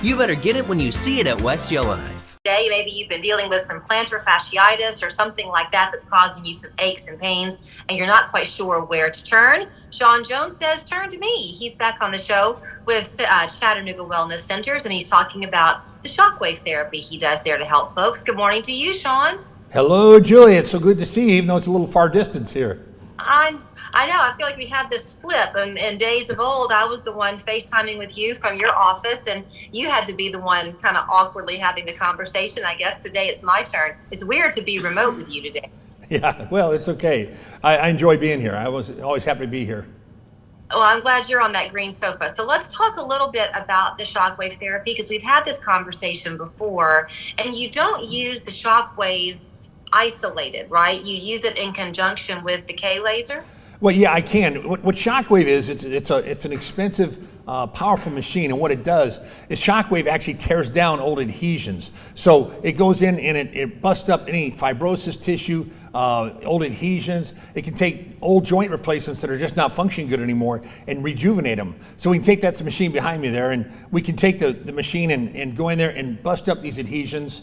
You better get it when you see it at West Yellowknife. Today, maybe you've been dealing with some plantar fasciitis or something like that that's causing you some aches and pains, and you're not quite sure where to turn. Shawn Jones says, turn to me. He's back on the show with Chattanooga Wellness Centers, and he's talking about the Shockwave therapy he does there to help folks. Good morning to you, Shawn. Hello, Julie. It's so good to see you, even though it's a little far distance here. I know. I feel like we had this flip. In days of old, I was the one FaceTiming with you from your office, and you had to be the one kind of awkwardly having the conversation. I guess today it's my turn. It's weird to be remote with you today. Yeah, well, it's okay. I enjoy being here. I was always happy to be here. Well, I'm glad you're on that green sofa. So let's talk a little bit about the Shockwave therapy, because we've had this conversation before, and you don't use the Shockwave isolated, right? You use it in conjunction with the K laser? Well, yeah, I can. What Shockwave is, it's an expensive, powerful machine, and what it does is Shockwave actually tears down old adhesions. So it goes in and it busts up any fibrosis tissue, old adhesions. It can take old joint replacements that are just not functioning good anymore and rejuvenate them. So we can take that's the machine behind me there, and we can take the machine and go in there and bust up these adhesions.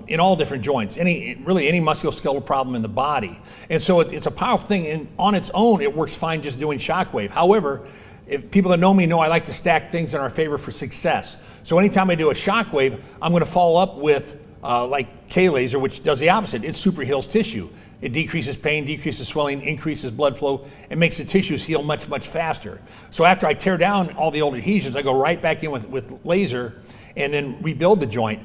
In all different joints, any musculoskeletal problem in the body. And so it's a powerful thing, and on its own, it works fine just doing Shockwave. However, if people that know me know I like to stack things in our favor for success. So anytime I do a Shockwave, I'm gonna follow up with like K-laser, which does the opposite. It super heals tissue. It decreases pain, decreases swelling, increases blood flow, and makes the tissues heal much, much faster. So after I tear down all the old adhesions, I go right back in with laser and then rebuild the joint.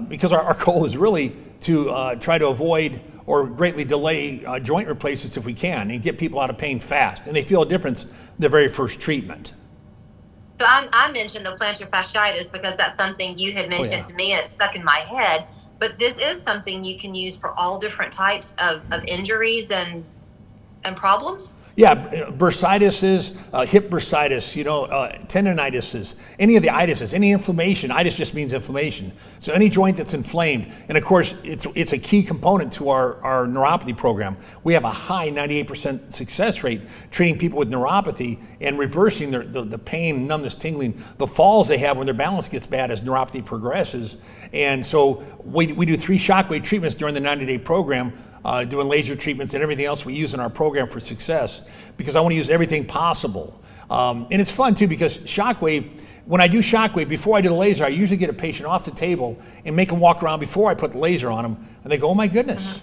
Because our goal is really to try to avoid or greatly delay joint replacements if we can, and get people out of pain fast, and they feel a difference the very first treatment. So I mentioned the plantar fasciitis because that's something you had mentioned to me, and it stuck in my head. But this is something you can use for all different types of injuries and problems? Yeah, bursitis is, hip bursitis, tendonitis is, any of the itises, any inflammation. Itis just means inflammation. So any joint that's inflamed, and of course, it's a key component to our neuropathy program. We have a high 98% success rate treating people with neuropathy and reversing the pain, numbness, tingling, the falls they have when their balance gets bad as neuropathy progresses. And so we do 3 Shockwave treatments during the 90-day program, doing laser treatments and everything else we use in our program for success, because I want to use everything possible. And it's fun too, because Shockwave, when I do Shockwave, before I do the laser, I usually get a patient off the table and make them walk around before I put the laser on them, and they go, oh my goodness,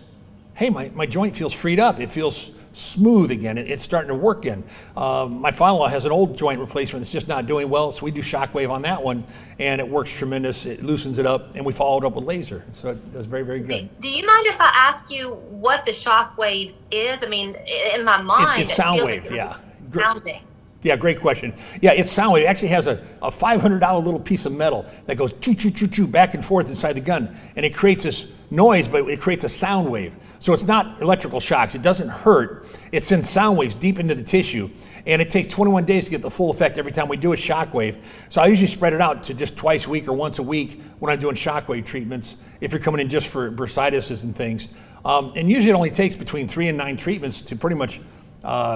hey, my joint feels freed up. It feels smooth again. It's starting to work again. My father-in-law has an old joint replacement that's just not doing well, so we do Shockwave on that one, and it works tremendous. It loosens it up, and we follow it up with laser. So it does very, very good. Do you mind if I ask you what the Shockwave is? I mean, in my mind, it's sound feels wave, like yeah. Sounding. Yeah, great question. Yeah, it's sound wave. It actually has a $500 little piece of metal that goes choo, choo, choo, choo, back and forth inside the gun, and it creates this noise, but it creates a sound wave. So it's not electrical shocks. It doesn't hurt. It sends sound waves deep into the tissue, and it takes 21 days to get the full effect every time we do a Shockwave. So I usually spread it out to just twice a week or once a week when I'm doing Shockwave treatments, if you're coming in just for bursitis and things. And usually it only takes between 3 and 9 treatments to pretty much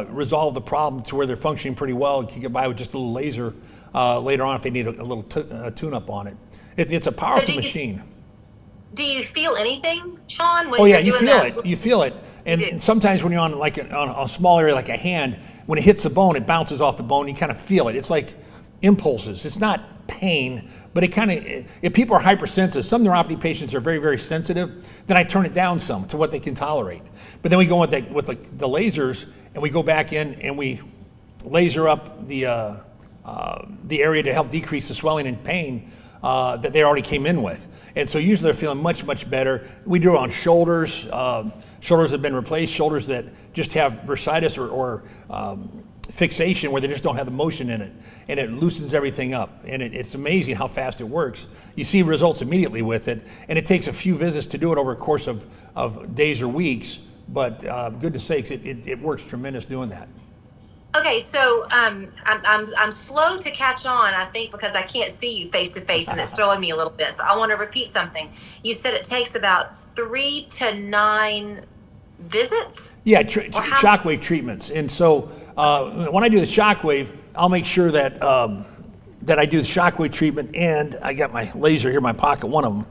resolve the problem to where they're functioning pretty well. You can get by with just a little laser later on if they need a little tune-up on it. It's a powerful machine. Do you feel anything, Shawn, when you're doing that? You feel it. And sometimes when you're on on a small area like a hand, when it hits the bone, it bounces off the bone. You kind of feel it. It's like impulses. It's not pain, but it kind of, if people are hypersensitive, some neuropathy patients are very, very sensitive, then I turn it down some to what they can tolerate. But then we go with the lasers, and we go back in and we laser up the area to help decrease the swelling and pain that they already came in with. And so usually they're feeling much, much better. We do it on shoulders. Shoulders have been replaced, shoulders that just have bursitis or fixation where they just don't have the motion in it, and it loosens everything up. And it's amazing how fast it works. You see results immediately with it, and it takes a few visits to do it over a course of days or weeks, but goodness sakes, it works tremendous doing that. Okay, so I'm slow to catch on, I think, because I can't see you face to face, and it's throwing me a little bit. So I want to repeat something. You said it takes about 3 to 9 visits? Yeah, Shockwave treatments. And so when I do the Shockwave, I'll make sure that that I do the Shockwave treatment, and I got my laser here in my pocket, one of them.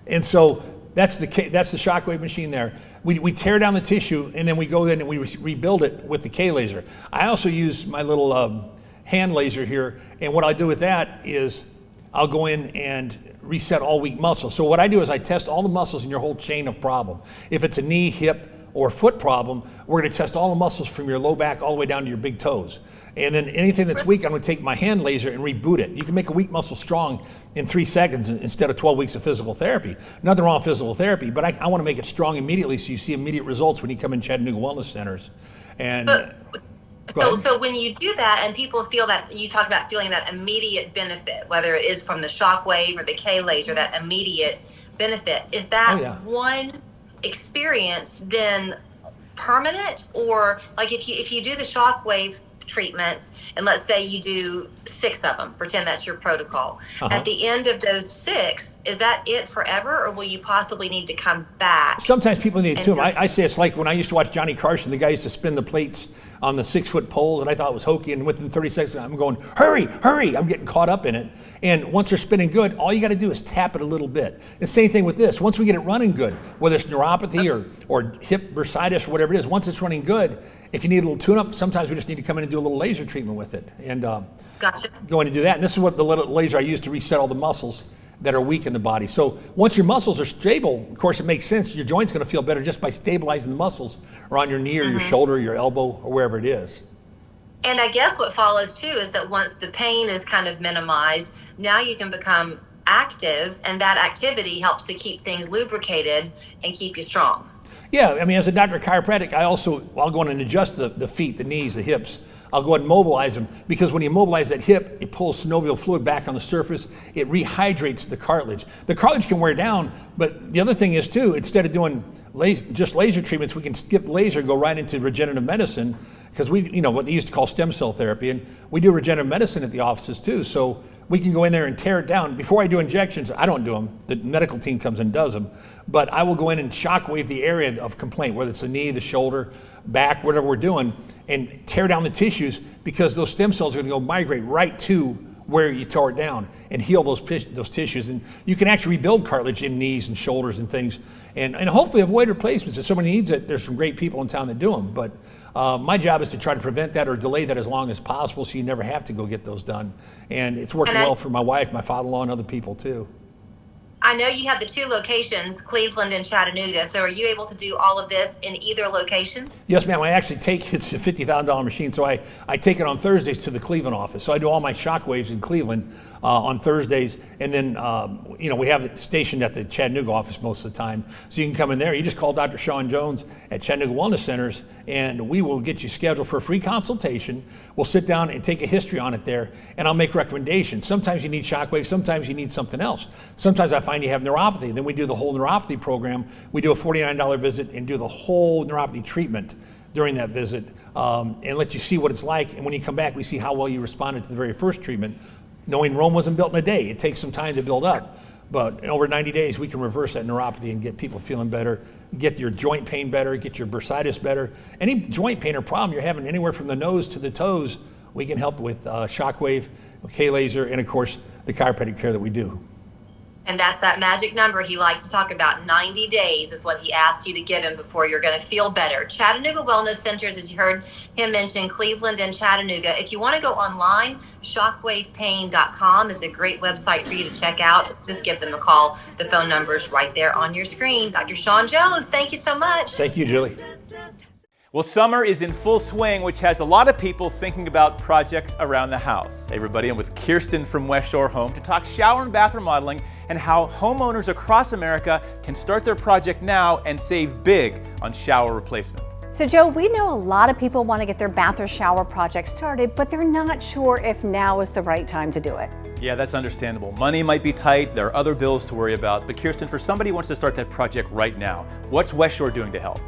And so that's the Shockwave machine there. We tear down the tissue, and then we go in and we rebuild it with the K laser. I also use my little hand laser here, and what I do with that is I'll go in and reset all weak muscles. So what I do is I test all the muscles in your whole chain of problem. If it's a knee, hip, or foot problem, we're going to test all the muscles from your low back all the way down to your big toes. And then anything that's weak, I'm going to take my hand laser and reboot it. You can make a weak muscle strong in 3 seconds instead of 12 weeks of physical therapy. Nothing wrong with physical therapy, but I want to make it strong immediately so you see immediate results when you come in Chattanooga Wellness Centers. And So when you do that and people feel that, you talk about feeling that immediate benefit, whether it is from the Shockwave or the K laser, that immediate benefit, is that one experience then permanent? Or like if you do the Shockwave treatments and let's say you do 6 of them, pretend that's your protocol, at the end of those 6, is that it forever, or will you possibly need to come back? Sometimes people need to. I say it's like when I used to watch Johnny Carson, the guy used to spin the plates on the 6-foot poles, and I thought it was hokey, and within 30 seconds I'm going, hurry, hurry, I'm getting caught up in it. And once they're spinning good, all you got to do is tap it a little bit. The same thing with this. Once we get it running good, whether it's neuropathy or hip bursitis or whatever it is, once it's running good, if you need a little tune-up, sometimes we just need to come in and do a little laser treatment with it. And go in and do that. And this is what the little laser I use to reset all the muscles that are weak in the body. So once your muscles are stable, of course it makes sense, your joint's going to feel better just by stabilizing the muscles around your knee or your shoulder, or your elbow, or wherever it is. And I guess what follows too is that once the pain is kind of minimized, now you can become active, and that activity helps to keep things lubricated and keep you strong. Yeah, I mean, as a doctor of chiropractic, I'll go in and adjust the feet, the knees, the hips. I'll go ahead and mobilize them, because when you mobilize that hip, it pulls synovial fluid back on the surface. It rehydrates the cartilage. The cartilage can wear down, but the other thing is too, instead of doing just laser treatments, we can skip laser, go right into regenerative medicine, because what they used to call stem cell therapy, and we do regenerative medicine at the offices too. So we can go in there and tear it down. Before I do injections, I don't do them. The medical team comes and does them. But I will go in and shockwave the area of complaint, whether it's the knee, the shoulder, back, whatever we're doing, and tear down the tissues, because those stem cells are going to go migrate right to where you tore it down and heal those tissues. And you can actually rebuild cartilage in knees and shoulders and things, and hopefully avoid replacements. If somebody needs it, there's some great people in town that do them. But my job is to try to prevent that or delay that as long as possible, so you never have to go get those done. And it's working well for my wife, my father-in-law, and other people too. I know you have the 2 locations, Cleveland and Chattanooga. So are you able to do all of this in either location? Yes, ma'am. I actually it's a $50,000 machine, so I take it on Thursdays to the Cleveland office. So I do all my Shockwaves in Cleveland on Thursdays, and then we have it stationed at the Chattanooga office most of the time. So you can come in there. You just call Dr. Shawn Jones at Chattanooga Wellness Centers, and we will get you scheduled for a free consultation. We'll sit down and take a history on it there, and I'll make recommendations. Sometimes you need Shockwaves, sometimes you need something else. Sometimes I find you have neuropathy. Then we do the whole neuropathy program. We do a $49 visit and do the whole neuropathy treatment during that visit, and let you see what it's like. And when you come back, we see how well you responded to the very first treatment. Knowing Rome wasn't built in a day, it takes some time to build up. But in over 90 days, we can reverse that neuropathy and get people feeling better, get your joint pain better, get your bursitis better. Any joint pain or problem you're having anywhere from the nose to the toes, we can help with Shockwave, K-laser, and of course, the chiropractic care that we do. And that's that magic number he likes to talk about. 90 days is what he asked you to give him before you're going to feel better. Chattanooga Wellness Centers, as you heard him mention, Cleveland and Chattanooga. If you want to go online, shockwavepain.com is a great website for you to check out. Just give them a call. The phone number's right there on your screen. Dr. Shawn Jones, thank you so much. Thank you, Julie. Well, summer is in full swing, which has a lot of people thinking about projects around the house. Hey everybody, I'm with Kirsten from West Shore Home to talk shower and bath remodeling and how homeowners across America can start their project now and save big on shower replacement. So Joe, we know a lot of people want to get their bath or shower project started, but they're not sure if now is the right time to do it. Yeah, that's understandable. Money might be tight, there are other bills to worry about, but Kirsten, for somebody who wants to start that project right now, what's West Shore doing to help?